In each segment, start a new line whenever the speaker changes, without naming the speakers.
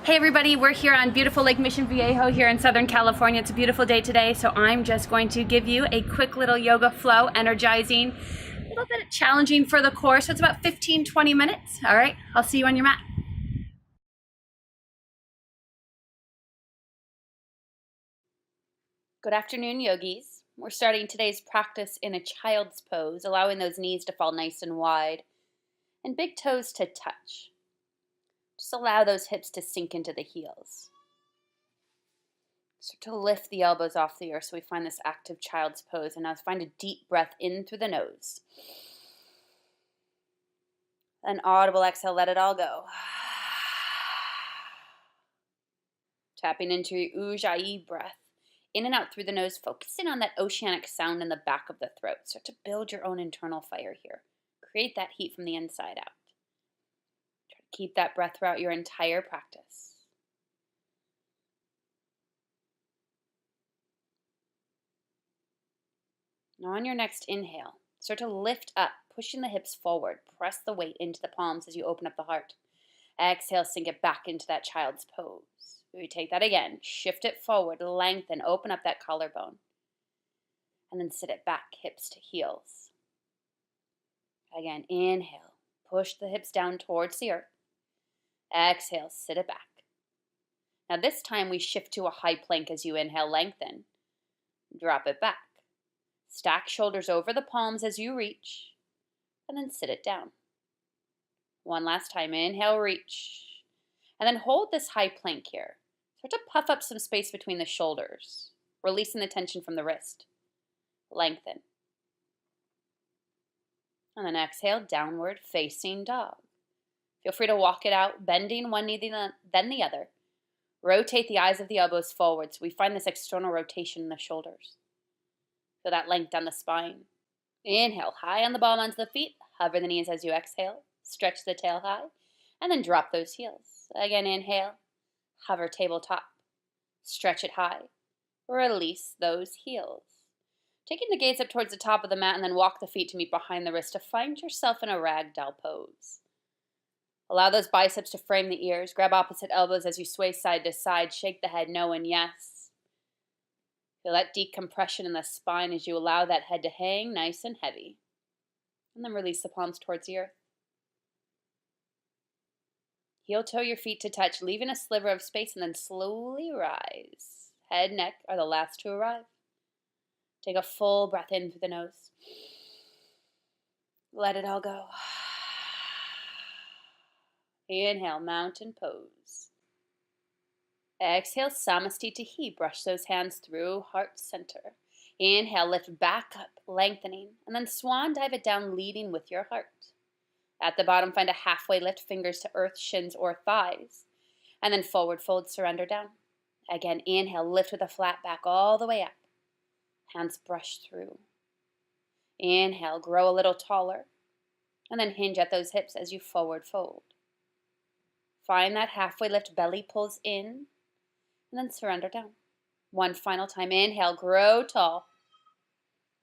Hey everybody, we're here on beautiful Lake Mission Viejo here in Southern California. It's a beautiful day today, so I'm just going to give you a quick little yoga flow, energizing, a little bit challenging for the core, so it's about 15-20 minutes. All right, I'll see you on your mat. Good afternoon, yogis. We're starting today's practice in a child's pose, allowing those knees to fall nice and wide and big toes to touch. Just allow those hips to sink into the heels. Start to lift the elbows off the earth so we find this active child's pose. And now find a deep breath in through the nose. An audible exhale, let it all go. Tapping into your ujjayi breath. In and out through the nose, focusing on that oceanic sound in the back of the throat. Start to build your own internal fire here. Create that heat from the inside out. Try to keep that breath throughout your entire practice. Now on your next inhale, start to lift up, pushing the hips forward. Press the weight into the palms as you open up the heart. Exhale, sink it back into that child's pose. We take that again. Shift it forward, lengthen, open up that collarbone. And then sit it back, hips to heels. Again, inhale, push the hips down towards the earth. Exhale, sit it back. Now this time we shift to a high plank as you inhale, lengthen. Drop it back. Stack shoulders over the palms as you reach, and then sit it down. One last time, inhale, reach, and then hold this high plank here. Start to puff up some space between the shoulders, releasing the tension from the wrist. Lengthen. And then exhale, downward facing dog. Feel free to walk it out, bending one knee then the other. Rotate the eyes of the elbows forward so we find this external rotation in the shoulders. Feel that length down the spine. Inhale, high on the bottom onto the feet. Hover the knees as you exhale. Stretch the tail high. And then drop those heels. Again, inhale. Hover tabletop. Stretch it high. Release those heels. Taking the gaze up towards the top of the mat and then walk the feet to meet behind the wrist to find yourself in a ragdoll pose. Allow those biceps to frame the ears. Grab opposite elbows as you sway side to side. Shake the head, no and yes. Feel that decompression in the spine as you allow that head to hang nice and heavy. And then release the palms towards the earth. Heel toe your feet to touch, leaving a sliver of space, and then slowly rise. Head, neck are the last to arrive. Take a full breath in through the nose. Let it all go. Inhale, mountain pose. Exhale, Samastitihi. Brush those hands through heart center. Inhale, lift back up, lengthening, and then swan dive it down, leading with your heart. At the bottom, find a halfway lift, fingers to earth, shins or thighs, and then forward fold, surrender down. Again, inhale, lift with a flat back all the way up. Hands brush through. Inhale, grow a little taller, and then hinge at those hips as you forward fold. Find that halfway lift, belly pulls in, and then surrender down. One final time. Inhale, grow tall.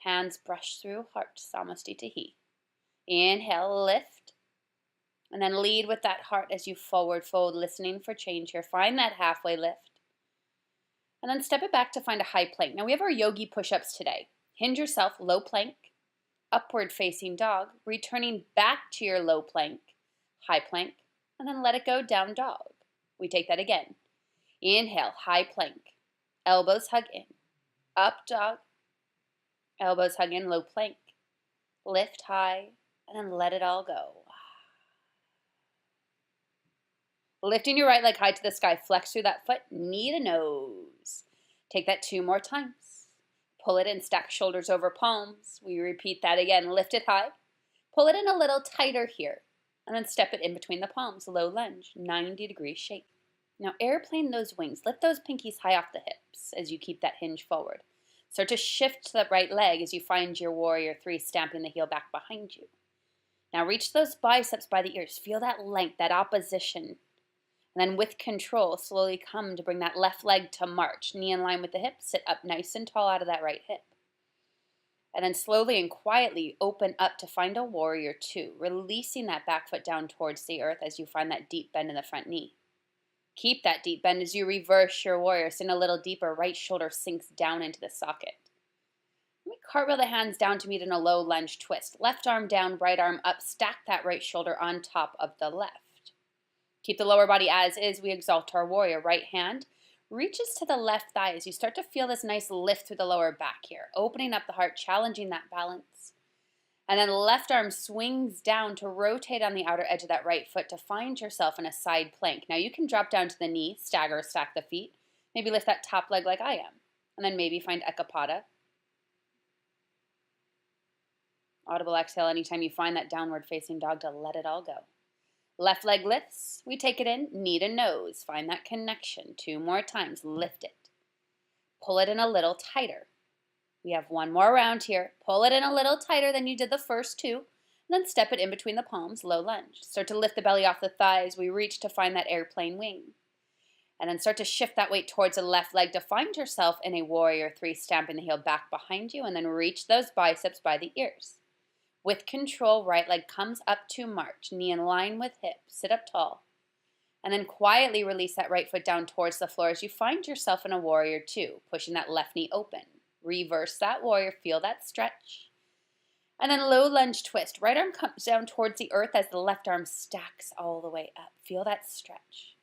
Hands brush through heart, Samastitihi. Inhale, lift. And then lead with that heart as you forward fold, listening for change here. Find that halfway lift. And then step it back to find a high plank. Now we have our yogi push-ups today. Hinge yourself, low plank, upward facing dog, returning back to your low plank, high plank, and then let it go, down dog. We take that again. Inhale, high plank. Elbows hug in. Up dog. Elbows hug in, low plank. Lift high, and then let it all go. Lifting your right leg high to the sky. Flex through that foot, knee to nose. Take that 2 more times. Pull it in, stack shoulders over palms. We repeat that again. Lift it high. Pull it in a little tighter here. And then step it in between the palms. Low lunge, 90-degree shape. Now airplane those wings. Lift those pinkies high off the hips as you keep that hinge forward. Start to shift to the right leg as you find your warrior 3, stamping the heel back behind you. Now reach those biceps by the ears. Feel that length, that opposition. And then with control, slowly come to bring that left leg to march. Knee in line with the hip. Sit up nice and tall out of that right hip. And then slowly and quietly open up to find a warrior 2, releasing that back foot down towards the earth as you find that deep bend in the front knee. Keep that deep bend as you reverse your warrior. Sink a little deeper. Right shoulder sinks down into the socket. Let me cartwheel the hands down to meet in a low lunge twist. Left arm down, right arm up. Stack that right shoulder on top of the left. Keep the lower body as is. We exalt our warrior. Right hand reaches to the left thigh as you start to feel this nice lift through the lower back here. Opening up the heart, challenging that balance. And then left arm swings down to rotate on the outer edge of that right foot to find yourself in a side plank. Now you can drop down to the knee, stagger, stack the feet. Maybe lift that top leg like I am. And then maybe find Ekapada. Audible exhale anytime you find that downward facing dog to let it all go. Left leg lifts. We take it in, knee to nose. Find that connection. 2 more times. Lift it. Pull it in a little tighter. We have 1 more round here. Pull it in a little tighter than you did the first 2. And then step it in between the palms, low lunge. Start to lift the belly off the thighs. We reach to find that airplane wing. And then start to shift that weight towards the left leg to find yourself in a warrior 3, stamping the heel back behind you. And then reach those biceps by the ears. With control, right leg comes up to march. Knee in line with hip. Sit up tall. And then quietly release that right foot down towards the floor as you find yourself in a warrior 2, pushing that left knee open. Reverse that warrior, feel that stretch. And then low lunge twist. Right arm comes down towards the earth as the left arm stacks all the way up. Feel that stretch.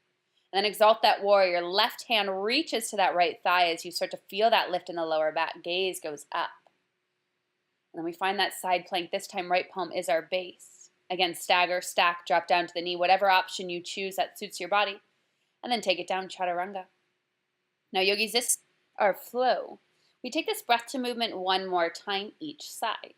And then exalt that warrior. Left hand reaches to that right thigh as you start to feel that lift in the lower back. Gaze goes up. And then we find that side plank. This time right palm is our base. Again, stagger, stack, drop down to the knee. Whatever option you choose that suits your body. And then take it down, chaturanga. Now yogis, this is our flow. We take this breath to movement 1 more time each side.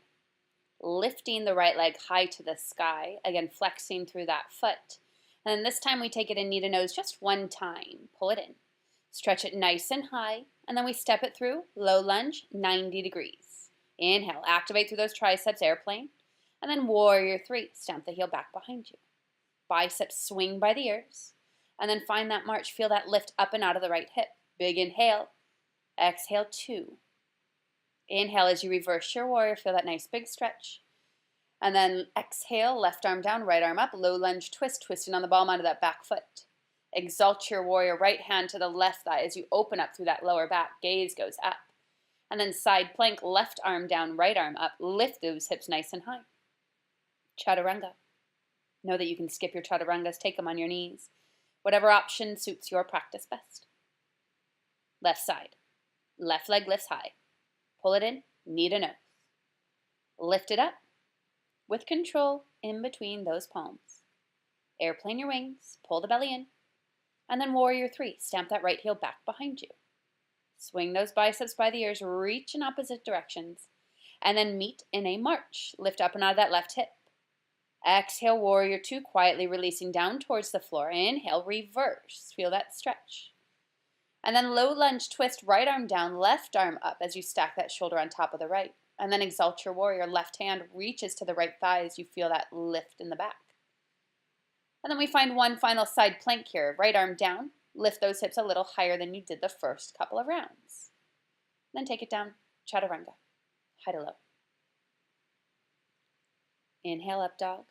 Lifting the right leg high to the sky. Again, flexing through that foot. And then this time we take it in knee to nose just 1 time. Pull it in. Stretch it nice and high. And then we step it through. Low lunge, 90 degrees. Inhale, activate through those triceps, airplane. And then warrior 3, stamp the heel back behind you. Biceps swing by the ears. And then find that march. Feel that lift up and out of the right hip. Big inhale. Exhale, 2. Inhale as you reverse your warrior. Feel that nice big stretch. And then exhale, left arm down, right arm up. Low lunge twist, twisting on the ball onto that back foot. Exalt your warrior. Right hand to the left thigh as you open up through that lower back. Gaze goes up. And then side plank, left arm down, right arm up. Lift those hips nice and high. Chaturanga. Know that you can skip your chaturangas. Take them on your knees. Whatever option suits your practice best. Left side. Left leg lifts high. Pull it in, knee to nose. Lift it up with control in between those palms. Airplane your wings, pull the belly in. And then warrior 3, stamp that right heel back behind you. Swing those biceps by the ears, reach in opposite directions. And then meet in a march. Lift up and out of that left hip. Exhale, warrior 2, quietly releasing down towards the floor. Inhale, reverse. Feel that stretch. And then low lunge twist, right arm down, left arm up as you stack that shoulder on top of the right. And then exalt your warrior. Left hand reaches to the right thigh as you feel that lift in the back. And then we find 1 final side plank here. Right arm down. Lift those hips a little higher than you did the first couple of rounds. Then take it down, chaturanga, high to low. Inhale, up dog.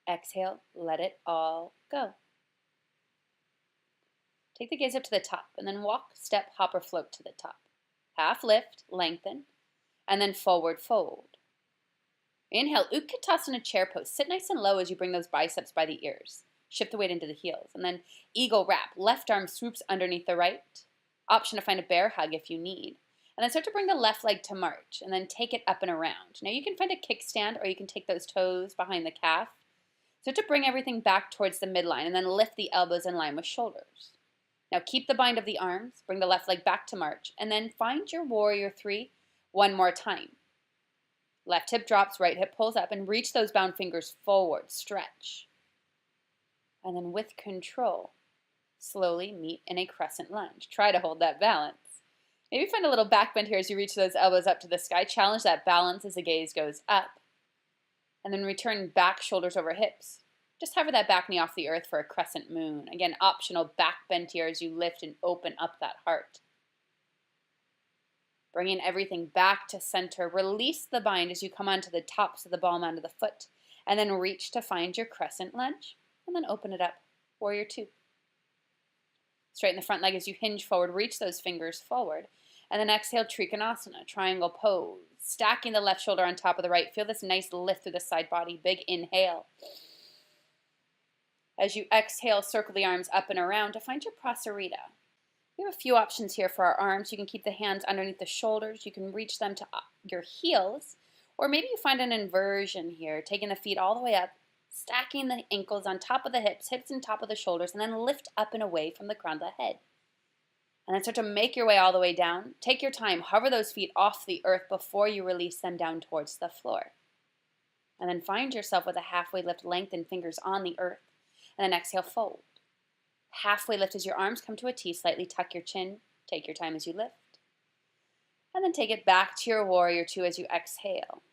Exhale, let it all go. Take the gaze up to the top and then walk, step, hop, or float to the top. Half lift, lengthen, and then forward fold. Inhale, Utkatasana chair pose. Sit nice and low as you bring those biceps by the ears. Shift the weight into the heels. And then eagle wrap. Left arm swoops underneath the right. Option to find a bear hug if you need. And then start to bring the left leg to march. And then take it up and around. Now you can find a kickstand or you can take those toes behind the calf. Start to bring everything back towards the midline. And then lift the elbows in line with shoulders. Now keep the bind of the arms. Bring the left leg back to march. And then find your warrior 3 1 more time. Left hip drops, right hip pulls up. And reach those bound fingers forward. Stretch. And then with control, slowly meet in a crescent lunge. Try to hold that balance. Maybe find a little back bend here as you reach those elbows up to the sky. Challenge that balance as the gaze goes up. And then return back, shoulders over hips. Just hover that back knee off the earth for a crescent moon. Again, optional back bend here as you lift and open up that heart. Bringing everything back to center. Release the bind as you come onto the tops of the ball mound of the foot. And then reach to find your crescent lunge. And then open it up, warrior 2. Straighten the front leg as you hinge forward, reach those fingers forward. And then exhale, Trikonasana, triangle pose. Stacking the left shoulder on top of the right. Feel this nice lift through the side body. Big inhale. As you exhale, circle the arms up and around to find your Prasarita. We have a few options here for our arms. You can keep the hands underneath the shoulders. You can reach them to your heels. Or maybe you find an inversion here, taking the feet all the way up, stacking the ankles on top of the hips on top of the shoulders, and then lift up and away from the crown of the head. And then start to make your way all the way down. Take your time. Hover those feet off the earth before you release them down towards the floor. And then find yourself with a halfway lift, lengthen fingers on the earth. And then exhale, fold. Halfway lift as your arms come to a T. Slightly tuck your chin. Take your time as you lift. And then take it back to your warrior two as you exhale.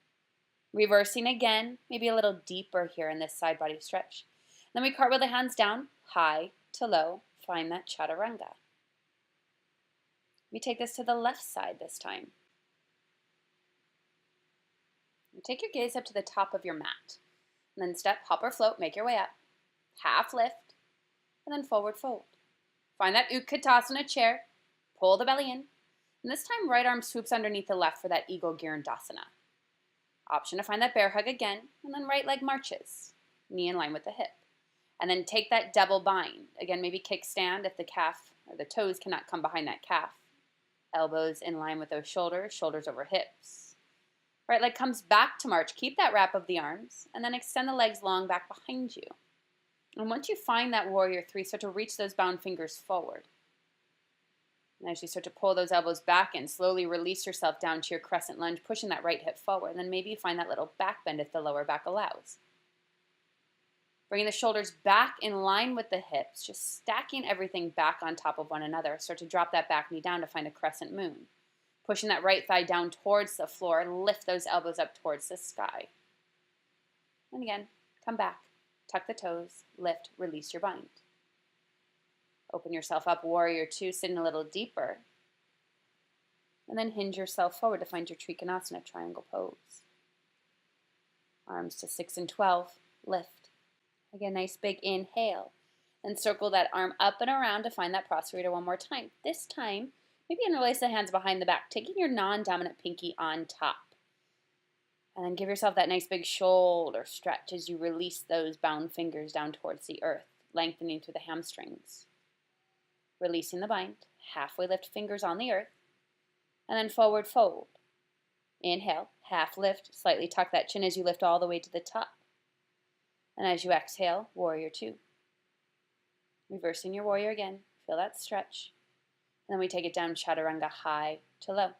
Reversing again, maybe a little deeper here in this side body stretch. Then we cartwheel the hands down, high to low. Find that chaturanga. We take this to the left side this time. And take your gaze up to the top of your mat. And then step, hop or float, make your way up. Half lift, and then forward fold. Find that Utkatasana chair. Pull the belly in. And this time, right arm swoops underneath the left for that Eagle Girandasana. Option to find that bear hug again, and then right leg marches. Knee in line with the hip. And then take that double bind. Again, maybe kickstand if the calf or the toes cannot come behind that calf. Elbows in line with those shoulders, shoulders over hips. Right leg comes back to march. Keep that wrap of the arms, and then extend the legs long back behind you. And once you find that warrior three, start to reach those bound fingers forward. And as you start to pull those elbows back and slowly release yourself down to your crescent lunge, pushing that right hip forward. And then maybe you find that little back bend if the lower back allows. Bringing the shoulders back in line with the hips, just stacking everything back on top of one another. Start to drop that back knee down to find a crescent moon. Pushing that right thigh down towards the floor, lift those elbows up towards the sky. And again, come back, tuck the toes, lift, release your bind. Open yourself up, warrior two, sitting a little deeper. And then hinge yourself forward to find your Trikonasana, triangle pose. Arms to 6 and 12, lift. Again, nice big inhale. And circle that arm up and around to find that Prasarita one more time. This time, maybe interlace the hands behind the back, taking your non-dominant pinky on top. And then give yourself that nice big shoulder stretch as you release those bound fingers down towards the earth, lengthening through the hamstrings. Releasing the bind, halfway lift fingers on the earth, and then forward fold. Inhale, half lift, slightly tuck that chin as you lift all the way to the top. And as you exhale, warrior two. Reversing your warrior again, feel that stretch. And then we take it down, chaturanga, high to low.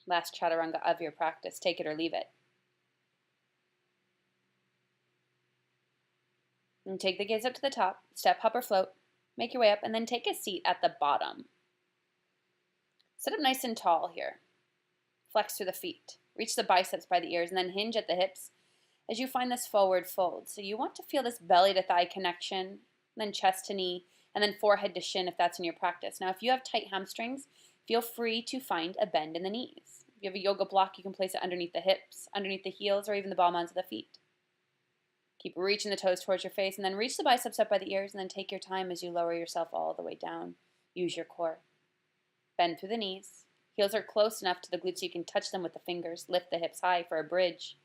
Last chaturanga of your practice, take it or leave it. And take the gaze up to the top, step, hop, or float, make your way up, and then take a seat at the bottom. Sit up nice and tall here. Flex through the feet. Reach the biceps by the ears, and then hinge at the hips as you find this forward fold. So you want to feel this belly to thigh connection, then chest to knee, and then forehead to shin if that's in your practice. Now, if you have tight hamstrings, feel free to find a bend in the knees. If you have a yoga block, you can place it underneath the hips, underneath the heels, or even the ball mounds of the feet. Keep reaching the toes towards your face, and then reach the biceps up by the ears, and then take your time as you lower yourself all the way down. Use your core. Bend through the knees. Heels are close enough to the glutes so you can touch them with the fingers. Lift the hips high for a bridge.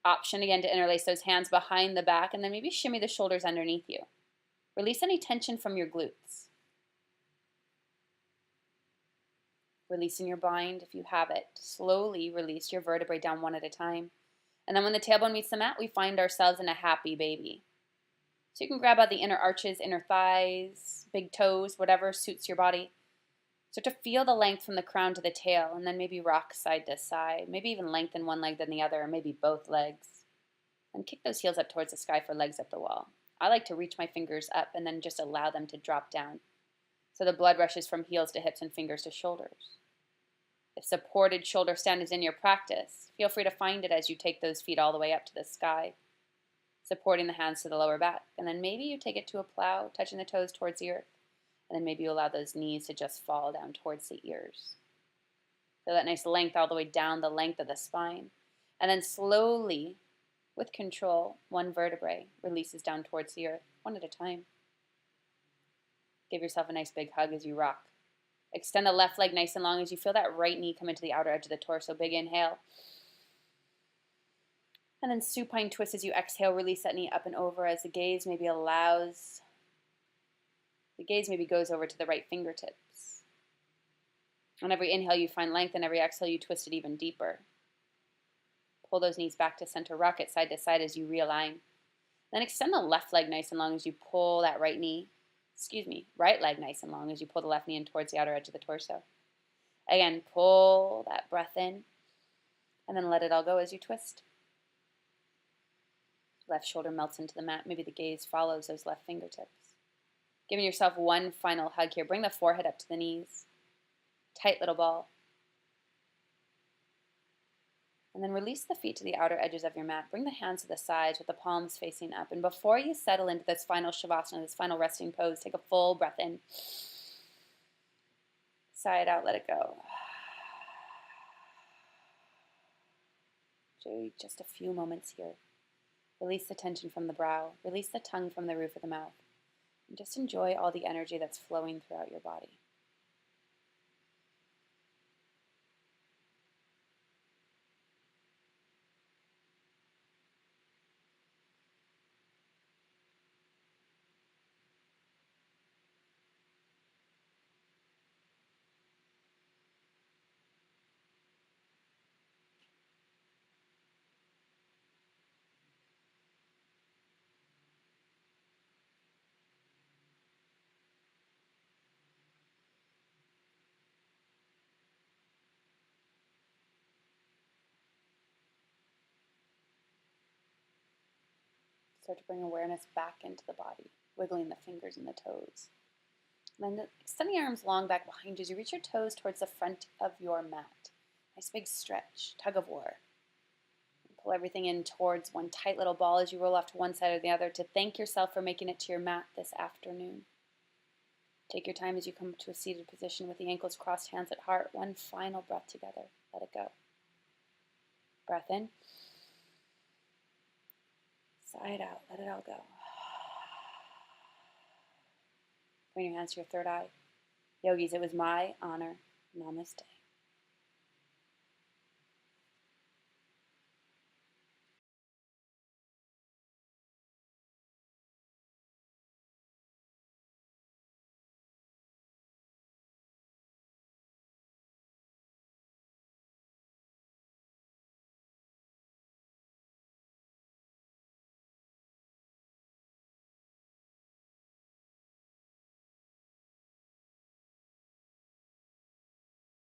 Option again to interlace those hands behind the back, and then maybe shimmy the shoulders underneath you. Release any tension from your glutes. Releasing your bind if you have it. Slowly release your vertebrae down one at a time. And then when the tailbone meets the mat, we find ourselves in a happy baby. So you can grab out the inner arches, inner thighs, big toes, whatever suits your body. Start to feel the length from the crown to the tail, and then maybe rock side to side. Maybe even lengthen one leg than the other, or maybe both legs. And kick those heels up towards the sky for legs up the wall. I like to reach my fingers up and then just allow them to drop down. So the blood rushes from heels to hips and fingers to shoulders. If supported shoulder stand is in your practice, feel free to find it as you take those feet all the way up to the sky, supporting the hands to the lower back. And then maybe you take it to a plow, touching the toes towards the earth. And then maybe you allow those knees to just fall down towards the ears. Feel that nice length all the way down the length of the spine. And then slowly, with control, one vertebrae releases down towards the earth, one at a time. Give yourself a nice big hug as you rock. Extend the left leg nice and long as you feel that right knee come into the outer edge of the torso. Big inhale. And then supine twist as you exhale. Release that knee up and over as the gaze maybe goes over to the right fingertips. On every inhale, you find length, and every exhale, you twist it even deeper. Pull those knees back to center. Rock it side to side as you realign. Then extend the left leg nice and long as you pull that right leg nice and long as you pull the left knee in towards the outer edge of the torso. Again, pull that breath in, and then let it all go as you twist. Left shoulder melts into the mat. Maybe the gaze follows those left fingertips. Giving yourself one final hug here. Bring the forehead up to the knees. Tight little ball. And then release the feet to the outer edges of your mat. Bring the hands to the sides with the palms facing up. And before you settle into this final Shavasana, this final resting pose, take a full breath in. Sigh it out, let it go. Just a few moments here. Release the tension from the brow. Release the tongue from the roof of the mouth. And just enjoy all the energy that's flowing throughout your body. Start to bring awareness back into the body, wiggling the fingers and the toes. And then extend the arms long back behind you as you reach your toes towards the front of your mat. Nice big stretch, tug of war. And pull everything in towards one tight little ball as you roll off to one side or the other to thank yourself for making it to your mat this afternoon. Take your time as you come to a seated position with the ankles crossed, hands at heart. One final breath together. Let it go. Breath in. Sigh it out. Let it all go. Bring your hands to your third eye. Yogis, it was my honor. Namaste.